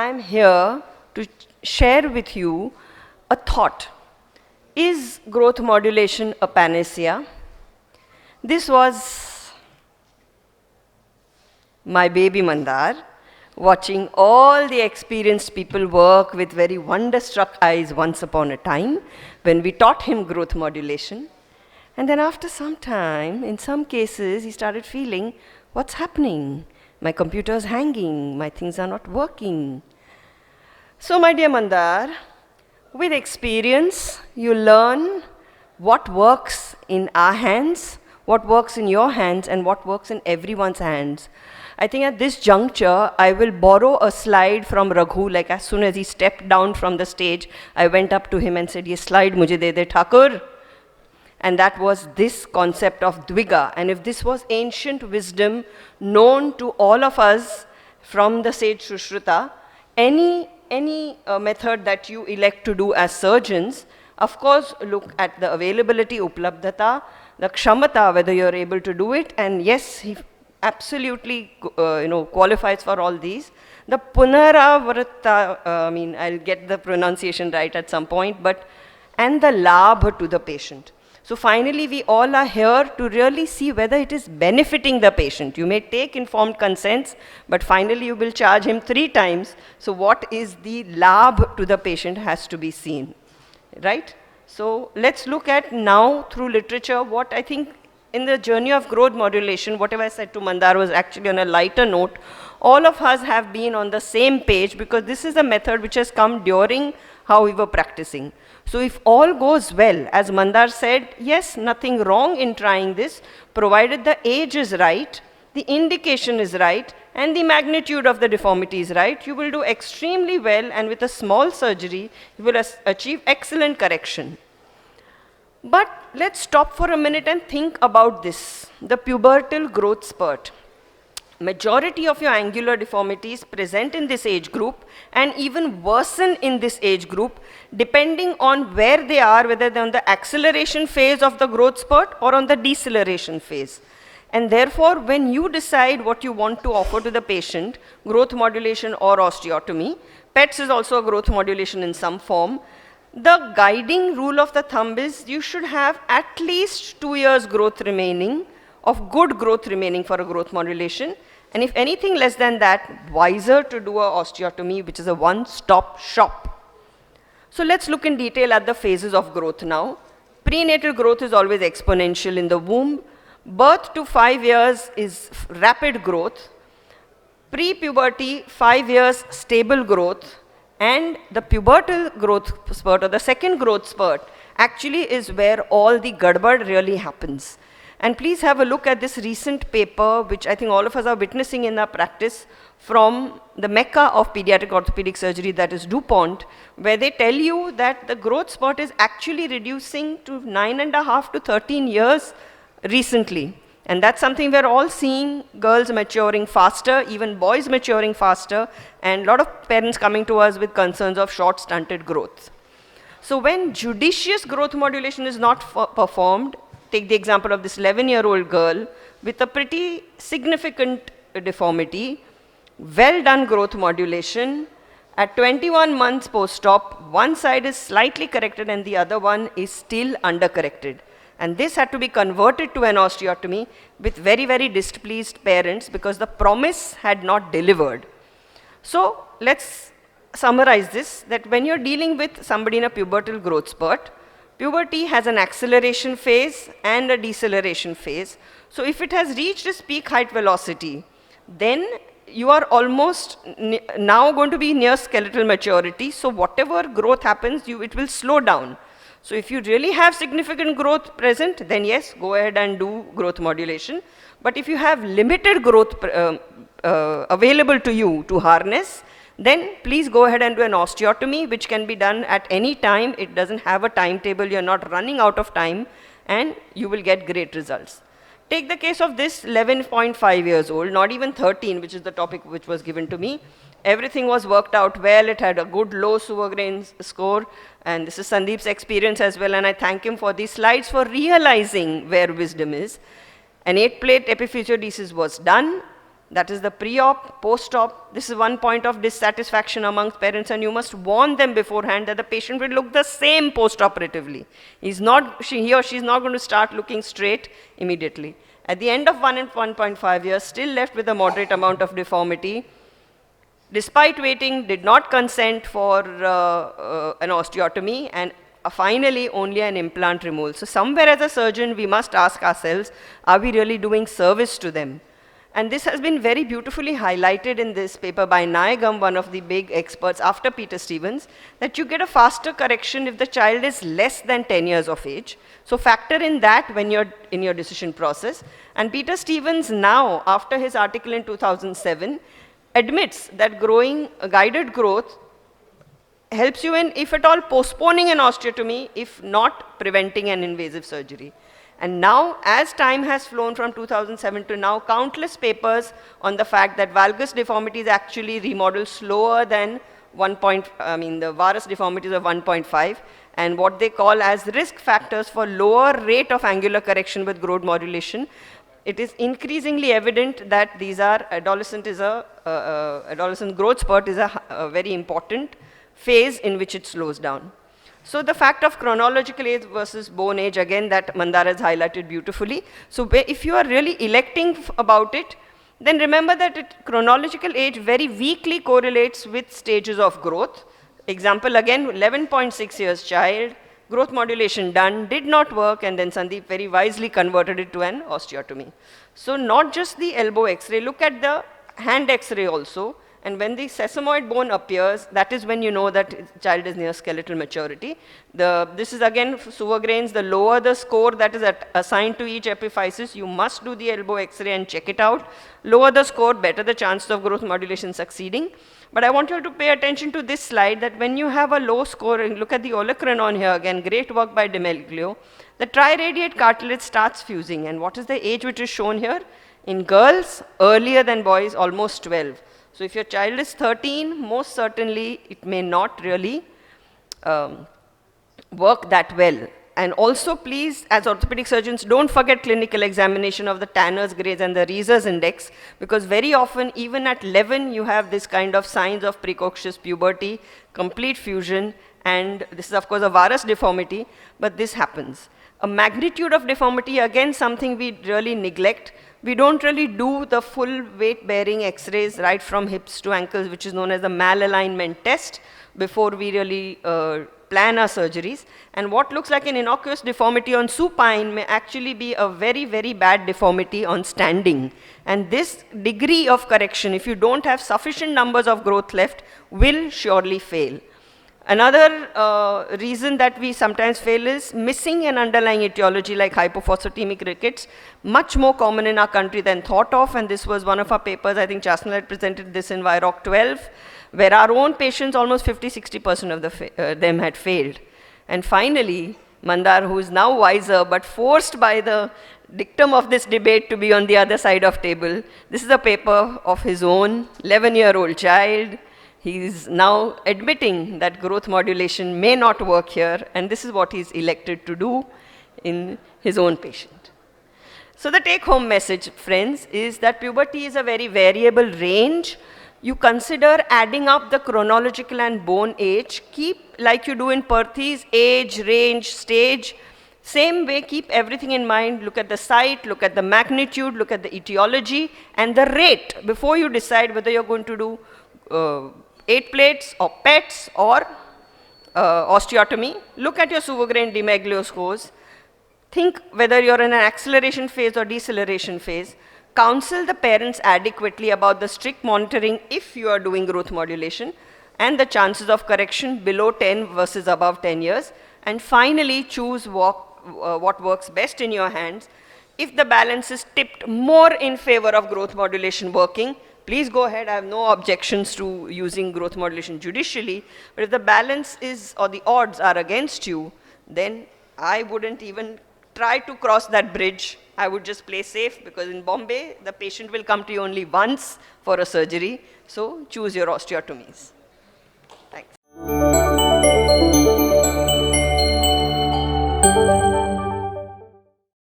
I'm here to share with you a thought. Is growth modulation a panacea? This was my baby Mandar, watching all the experienced people work with very wonder-struck eyes once upon a time when we taught him growth modulation. And then after some time, in some cases, he started feeling, what's happening? My computer's hanging, my things are not working. So my dear Mandar, with experience, you learn what works in our hands, what works in your hands, and what works in everyone's hands. I think at this juncture, I will borrow a slide from Raghu, like as soon as he stepped down from the stage, I went up to him and said, "Ye slide mujhe de de Thakur." And that was this concept of Dviga. And if this was ancient wisdom known to all of us from the sage Sushruta, any method that you elect to do as surgeons, of course, look at the availability, uplabdhata, the kshamata, whether you're able to do it. And yes, he absolutely qualifies for all these. The punaravrata, I'll get the pronunciation right at some point, and the labh to the patient. So finally, we all are here to really see whether it is benefiting the patient. You may take informed consents, but finally you will charge him 3 times. So what is the labh to the patient has to be seen, right? So let's look at now through literature what I think in the journey of growth modulation, whatever I said to Mandar was actually on a lighter note. All of us have been on the same page because this is a method which has come during how we were practicing. So if all goes well, as Mandar said, yes, nothing wrong in trying this, provided the age is right, the indication is right, and the magnitude of the deformity is right, you will do extremely well, and with a small surgery, you will achieve excellent correction. But let's stop for a minute and think about this, the pubertal growth spurt. Majority of your angular deformities present in this age group and even worsen in this age group depending on where they are, whether they're on the acceleration phase of the growth spurt or on the deceleration phase. And therefore, when you decide what you want to offer to the patient, growth modulation or osteotomy, PETS is also a growth modulation in some form, the guiding rule of the thumb is you should have at least 2 years growth remaining, of good growth remaining for a growth modulation. And if anything less than that, wiser to do a osteotomy, which is a one-stop shop. So let's look in detail at the phases of growth now. Prenatal growth is always exponential in the womb. Birth to 5 years is rapid growth. Pre-puberty, 5 years stable growth. And the pubertal growth spurt, or the second growth spurt, actually is where all the gadbad really happens. And please have a look at this recent paper, which I think all of us are witnessing in our practice, from the mecca of pediatric orthopedic surgery, that is DuPont, where they tell you that the growth spurt is actually reducing to 9.5 to 13 years recently. And that's something we're all seeing, girls maturing faster, even boys maturing faster, and a lot of parents coming to us with concerns of short stunted growth. So when judicious growth modulation is not performed, take the example of this 11-year-old girl with a pretty significant deformity, well done growth modulation. At 21 months post-op, one side is slightly corrected and the other one is still undercorrected. And this had to be converted to an osteotomy with very, very displeased parents because the promise had not delivered. So let's summarize this, that when you're dealing with somebody in a pubertal growth spurt, puberty has an acceleration phase and a deceleration phase. So if it has reached its peak height velocity, then you are almost now going to be near skeletal maturity. So whatever growth happens, it will slow down. So if you really have significant growth present, then yes, go ahead and do growth modulation. But if you have limited growth available to you to harness, then please go ahead and do an osteotomy, which can be done at any time. It doesn't have a timetable. You're not running out of time, and you will get great results. Take the case of this 11.5 years old, not even 13, which is the topic which was given to me. Everything was worked out well. It had a good low Suvagrain score. And this is Sandeep's experience as well. And I thank him for these slides for realizing where wisdom is. An 8-plate epiphysiodesis was done. That is the pre-op, post-op. This is one point of dissatisfaction amongst parents, and you must warn them beforehand that the patient will look the same post-operatively. He or she is not going to start looking straight immediately. At the end of 1 and 1.5 years, still left with a moderate amount of deformity. Despite waiting, did not consent for an osteotomy, and finally only an implant removal. So somewhere as a surgeon, we must ask ourselves, are we really doing service to them? And this has been very beautifully highlighted in this paper by Nayagam, one of the big experts after Peter Stevens, that you get a faster correction if the child is less than 10 years of age. So factor in that when you're in your decision process. And Peter Stevens now, after his article in 2007, admits that guided growth helps you in, if at all, postponing an osteotomy, if not preventing an invasive surgery. And now, as time has flown from 2007 to now, countless papers on the fact that valgus deformities actually remodel slower than the varus deformities of 1.5, and what they call as risk factors for lower rate of angular correction with growth modulation. It is increasingly evident that these are, adolescent growth spurt is a very important phase in which it slows down. So the fact of chronological age versus bone age, again, that Mandara has highlighted beautifully. So if you are really electing about it, then remember that chronological age very weakly correlates with stages of growth. Example again, 11.6 years child, growth modulation done, did not work, and then Sandeep very wisely converted it to an osteotomy. So not just the elbow X-ray, look at the hand X-ray also. And when the sesamoid bone appears, that is when you know that the child is near skeletal maturity. This is again sewer grains. The lower the score that is assigned to each epiphysis, you must do the elbow X-ray and check it out. Lower the score, better the chances of growth modulation succeeding. But I want you to pay attention to this slide, that when you have a low score, and look at the olecranon here again, great work by Demeglio, the triradiate cartilage starts fusing. And what is the age which is shown here? In girls, earlier than boys, almost 12. So if your child is 13, most certainly it may not really work that well. And also please, as orthopedic surgeons, don't forget clinical examination of the Tanner's grades and the Reeser's index, because very often, even at 11, you have this kind of signs of precocious puberty, complete fusion, and this is of course a varus deformity, but this happens. A magnitude of deformity, again, something we really neglect. We don't really do the full weight bearing X-rays right from hips to ankles, which is known as the malalignment test, before we really plan our surgeries. And what looks like an innocuous deformity on supine may actually be a very, very bad deformity on standing. And this degree of correction, if you don't have sufficient numbers of growth left, will surely fail. Another reason that we sometimes fail is missing an underlying etiology like hypophosphatemic rickets, much more common in our country than thought of, and this was one of our papers. I think Chasnal had presented this in VIROC 12, where our own patients, almost 50–60% of them had failed. And finally, Mandar, who is now wiser, but forced by the dictum of this debate to be on the other side of table, this is a paper of his own, 11-year-old child. He is now admitting that growth modulation may not work here, and this is what he's elected to do in his own patient. So the take-home message, friends, is that puberty is a very variable range. You consider adding up the chronological and bone age. Keep, like you do in Perthes, age, range, stage. Same way, keep everything in mind. Look at the site, look at the magnitude, look at the etiology, and the rate before you decide whether you're going to do 8 plates or PETs or osteotomy. Look at your Suvograin Demeglio scores. Think whether you're in an acceleration phase or deceleration phase. Counsel the parents adequately about the strict monitoring if you are doing growth modulation and the chances of correction below 10 versus above 10 years. And finally, choose what works best in your hands. If the balance is tipped more in favor of growth modulation working, please go ahead. I have no objections to using growth modulation judicially. But if the balance is, or the odds are against you, then I wouldn't even try to cross that bridge. I would just play safe, because in Bombay, the patient will come to you only once for a surgery. So choose your osteotomies.